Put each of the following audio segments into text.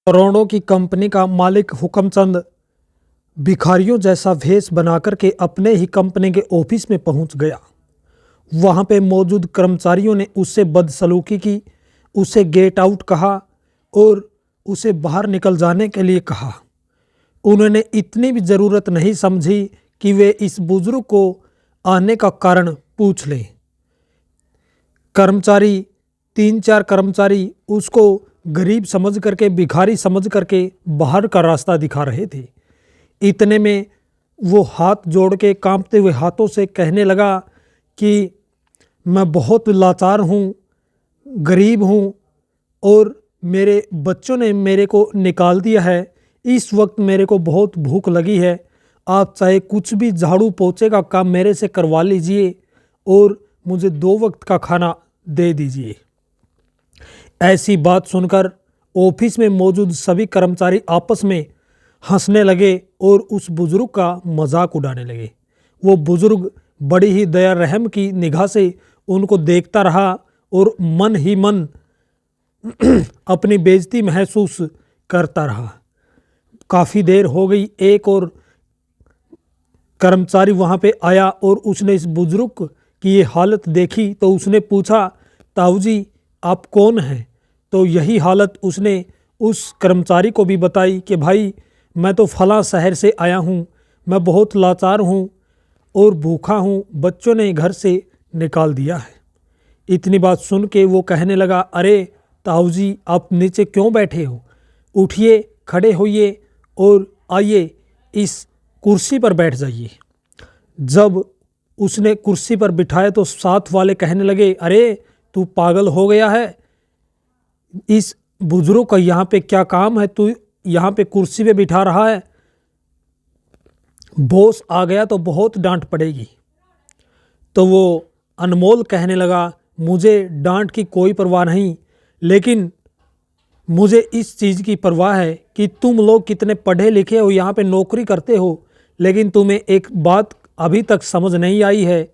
करोड़ों की कंपनी का मालिक हुकमचंद भिखारियों जैसा भेष बनाकर के अपने ही कंपनी के ऑफिस में पहुंच गया। वहां पे मौजूद कर्मचारियों ने उससे बदसलूकी की, उसे गेट आउट कहा और उसे बाहर निकल जाने के लिए कहा। उन्होंने इतनी भी ज़रूरत नहीं समझी कि वे इस बुजुर्ग को आने का कारण पूछ लें। कर्मचारी 3-4 कर्मचारी उसको गरीब समझ करके, भिखारी समझ करके बाहर का रास्ता दिखा रहे थे। इतने में वो हाथ जोड़ के कांपते हुए हाथों से कहने लगा कि मैं बहुत लाचार हूँ, गरीब हूँ और मेरे बच्चों ने मेरे को निकाल दिया है। इस वक्त मेरे को बहुत भूख लगी है। आप चाहे कुछ भी झाड़ू पोछे का काम मेरे से करवा लीजिए और मुझे 2 वक्त का खाना दे दीजिए। ऐसी बात सुनकर ऑफिस में मौजूद सभी कर्मचारी आपस में हंसने लगे और उस बुजुर्ग का मजाक उड़ाने लगे। वो बुजुर्ग बड़ी ही दया रहम की निगाह से उनको देखता रहा और मन ही मन अपनी बेइज्जती महसूस करता रहा। काफ़ी देर हो गई। एक और कर्मचारी वहाँ पे आया और उसने इस बुजुर्ग की ये हालत देखी तो उसने पूछा, ताऊ जी आप कौन हैं? तो यही हालत उसने उस कर्मचारी को भी बताई कि भाई मैं तो फलां शहर से आया हूँ, मैं बहुत लाचार हूँ और भूखा हूँ, बच्चों ने घर से निकाल दिया है। इतनी बात सुन के वो कहने लगा, अरे ताऊ जी आप नीचे क्यों बैठे हो? उठिए, खड़े होइए और आइए इस कुर्सी पर बैठ जाइए। जब उसने कुर्सी पर बिठाया तो साथ वाले कहने लगे, अरे तू पागल हो गया है? इस बुजुर्ग का यहाँ पे क्या काम है? तू यहाँ पे कुर्सी पे बिठा रहा है। बॉस आ गया तो बहुत डांट पड़ेगी। तो वो अनमोल कहने लगा, मुझे डांट की कोई परवाह नहीं, लेकिन मुझे इस चीज़ की परवाह है कि तुम लोग कितने पढ़े लिखे हो, यहाँ पे नौकरी करते हो, लेकिन तुम्हें एक बात अभी तक समझ नहीं आई है।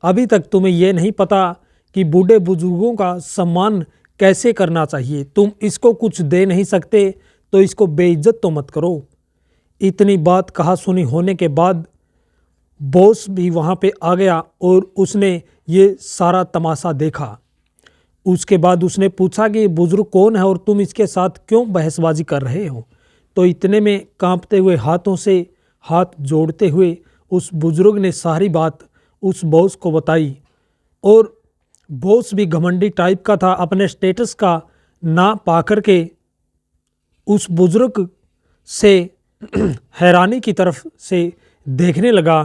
अभी तक तुम्हें ये नहीं पता कि बूढ़े बुजुर्गों का सम्मान कैसे करना चाहिए। तुम इसको कुछ दे नहीं सकते तो इसको बेइज्जत तो मत करो। इतनी बात कहा सुनी होने के बाद बॉस भी वहाँ पे आ गया और उसने ये सारा तमाशा देखा। उसके बाद उसने पूछा कि बुजुर्ग कौन है और तुम इसके साथ क्यों बहसबाजी कर रहे हो? तो इतने में कांपते हुए हाथों से हाथ जोड़ते हुए उस बुजुर्ग ने सारी बात उस बॉस को बताई। और बॉस भी घमंडी टाइप का था, अपने स्टेटस का ना पा कर के उस बुजुर्ग से हैरानी की तरफ से देखने लगा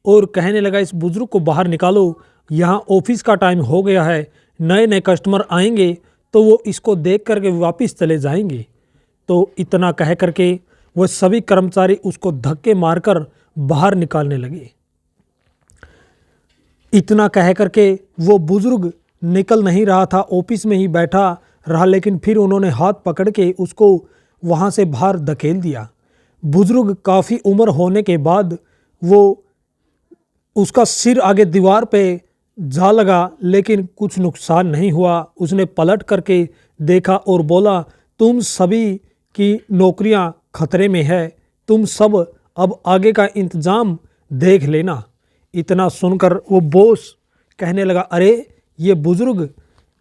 और कहने लगा, इस बुजुर्ग को बाहर निकालो, यहाँ ऑफिस का टाइम हो गया है, नए नए कस्टमर आएंगे तो वो इसको देख करके वापस चले जाएंगे। तो इतना कह करके वो सभी कर्मचारी उसको धक्के मारकर बाहर निकालने लगे। इतना कह करके वो बुजुर्ग निकल नहीं रहा था, ऑफिस में ही बैठा रहा, लेकिन फिर उन्होंने हाथ पकड़ के उसको वहाँ से बाहर धकेल दिया। बुजुर्ग काफ़ी उम्र होने के बाद वो उसका सिर आगे दीवार पे जा लगा, लेकिन कुछ नुकसान नहीं हुआ। उसने पलट करके देखा और बोला, तुम सभी की नौकरियां खतरे में है, तुम सब अब आगे का इंतज़ाम देख लेना। इतना सुनकर वो बॉस कहने लगा, अरे ये बुजुर्ग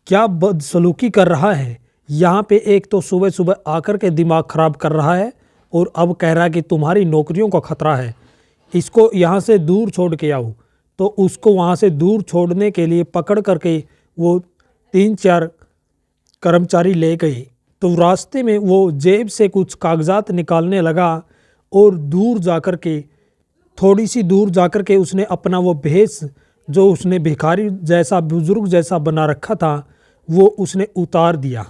क्या बदसलूकी कर रहा है? यहाँ पे एक तो सुबह सुबह आकर के दिमाग ख़राब कर रहा है और अब कह रहा है कि तुम्हारी नौकरियों का खतरा है, इसको यहाँ से दूर छोड़ के आओ। तो उसको वहाँ से दूर छोड़ने के लिए पकड़ करके वो 3-4 कर्मचारी ले गए। तो रास्ते में वो जेब से कुछ कागजात निकालने लगा और दूर जाकर के, थोड़ी सी दूर जाकर के उसने अपना वो भेष जो उसने भिखारी जैसा, बुजुर्ग जैसा बना रखा था, वो उसने उतार दिया।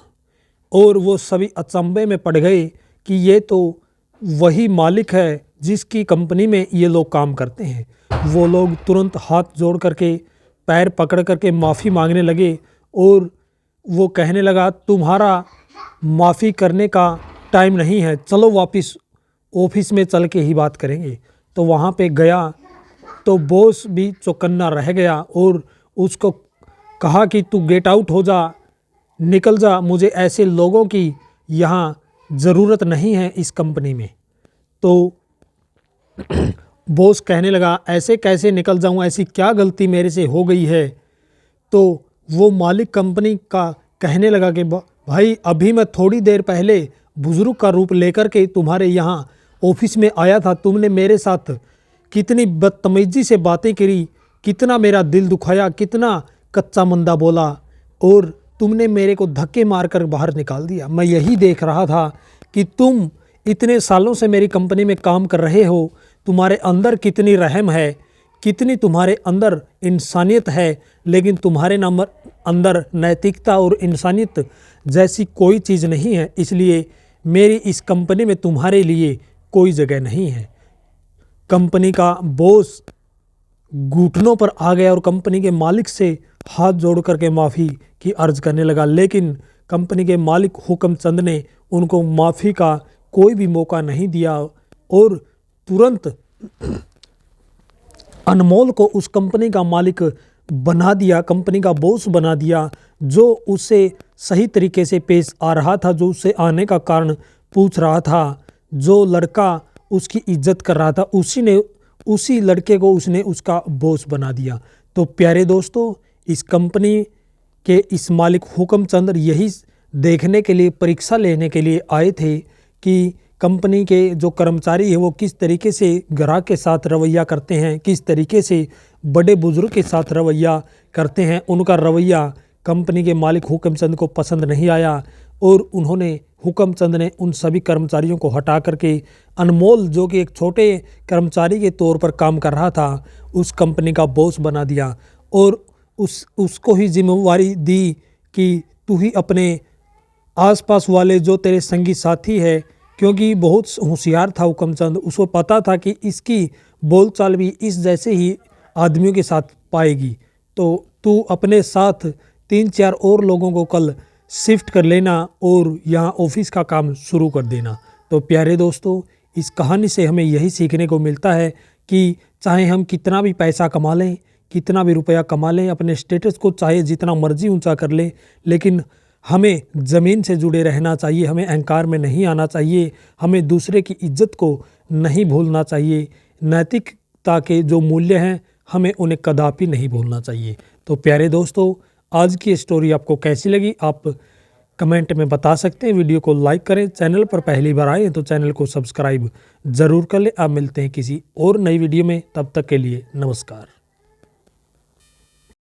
और वो सभी अचंभे में पड़ गए कि ये तो वही मालिक है जिसकी कंपनी में ये लोग काम करते हैं। वो लोग तुरंत हाथ जोड़ करके, पैर पकड़ करके माफ़ी मांगने लगे और वो कहने लगा, तुम्हारा माफ़ी करने का टाइम नहीं है, चलो वापस ऑफिस में चल के ही बात करेंगे। तो वहाँ पे गया तो बॉस भी चौकन्ना रह गया और उसको कहा कि तू गेट आउट हो जा, निकल जा, मुझे ऐसे लोगों की यहाँ ज़रूरत नहीं है इस कंपनी में। तो बॉस कहने लगा ऐसे कैसे निकल जाऊं, ऐसी क्या गलती मेरे से हो गई है। तो वो मालिक कंपनी का कहने लगा कि भाई अभी मैं थोड़ी देर पहले बुजुर्ग का रूप लेकर के तुम्हारे यहाँ ऑफिस में आया था, तुमने मेरे साथ कितनी बदतमीजी से बातें करी, कितना मेरा दिल दुखाया, कितना कच्चा मंदा बोला और तुमने मेरे को धक्के मारकर बाहर निकाल दिया। मैं यही देख रहा था कि तुम इतने सालों से मेरी कंपनी में काम कर रहे हो, तुम्हारे अंदर कितनी रहम है, कितनी तुम्हारे अंदर इंसानियत है, लेकिन तुम्हारे अंदर नैतिकता और इंसानियत जैसी कोई चीज़ नहीं है, इसलिए मेरी इस कंपनी में तुम्हारे लिए कोई जगह नहीं है। कंपनी का बॉस घुटनों पर आ गया और कंपनी के मालिक से हाथ जोड़ करके माफ़ी की अर्ज करने लगा, लेकिन कंपनी के मालिक हुक्मचंद ने उनको माफ़ी का कोई भी मौका नहीं दिया और तुरंत अनमोल को उस कंपनी का मालिक बना दिया, कंपनी का बॉस बना दिया। जो उससे सही तरीके से पेश आ रहा था, जो उससे आने का कारण पूछ रहा था, जो लड़का उसकी इज्जत कर रहा था, उसी लड़के को उसने उसका बॉस बना दिया। तो प्यारे दोस्तों, इस कंपनी के इस मालिक हुक्मचंद यही देखने के लिए, परीक्षा लेने के लिए आए थे कि कंपनी के जो कर्मचारी है वो किस तरीके से ग्राहक के साथ रवैया करते हैं, किस तरीके से बड़े बुजुर्ग के साथ रवैया करते हैं। उनका रवैया कंपनी के मालिक हुक्मचंद को पसंद नहीं आया और हुक्मचंद ने उन सभी कर्मचारियों को हटा करके अनमोल, जो कि एक छोटे कर्मचारी के तौर पर काम कर रहा था, उस कंपनी का बॉस बना दिया और उसको ही जिम्मेवारी दी कि तू ही अपने आसपास वाले जो तेरे संगी साथी है, क्योंकि बहुत होशियार था हुक्मचंद, उसको पता था कि इसकी बोलचाल भी इस जैसे ही आदमियों के साथ पाएगी, तो तू अपने साथ 3-4 और लोगों को कल शिफ्ट कर लेना और यहाँ ऑफिस का काम शुरू कर देना। तो प्यारे दोस्तों, इस कहानी से हमें यही सीखने को मिलता है कि चाहे हम कितना भी पैसा कमा लें, कितना भी रुपया कमा लें, अपने स्टेटस को चाहे जितना मर्जी ऊंचा कर लें, लेकिन हमें ज़मीन से जुड़े रहना चाहिए, हमें अहंकार में नहीं आना चाहिए, हमें दूसरे की इज्जत को नहीं भूलना चाहिए, नैतिकता के जो मूल्य हैं हमें उन्हें कदापि नहीं भूलना चाहिए। तो प्यारे दोस्तों, आज की स्टोरी आपको कैसी लगी आप कमेंट में बता सकते हैं। वीडियो को लाइक करें, चैनल पर पहली बार आए तो चैनल को सब्सक्राइब ज़रूर कर लें। आप मिलते हैं किसी और नई वीडियो में, तब तक के लिए नमस्कार।